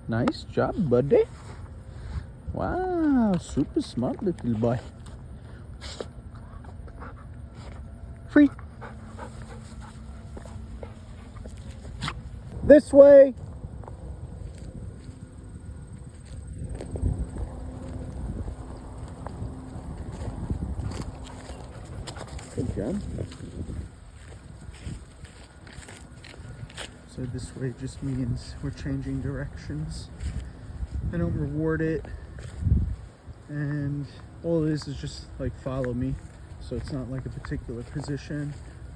Nice job, buddy. Wow, super smart little boy. Free. This way. Good job. So this way just means we're changing directions. I don't reward it, and all it is just like follow me. So it's not like a particular position.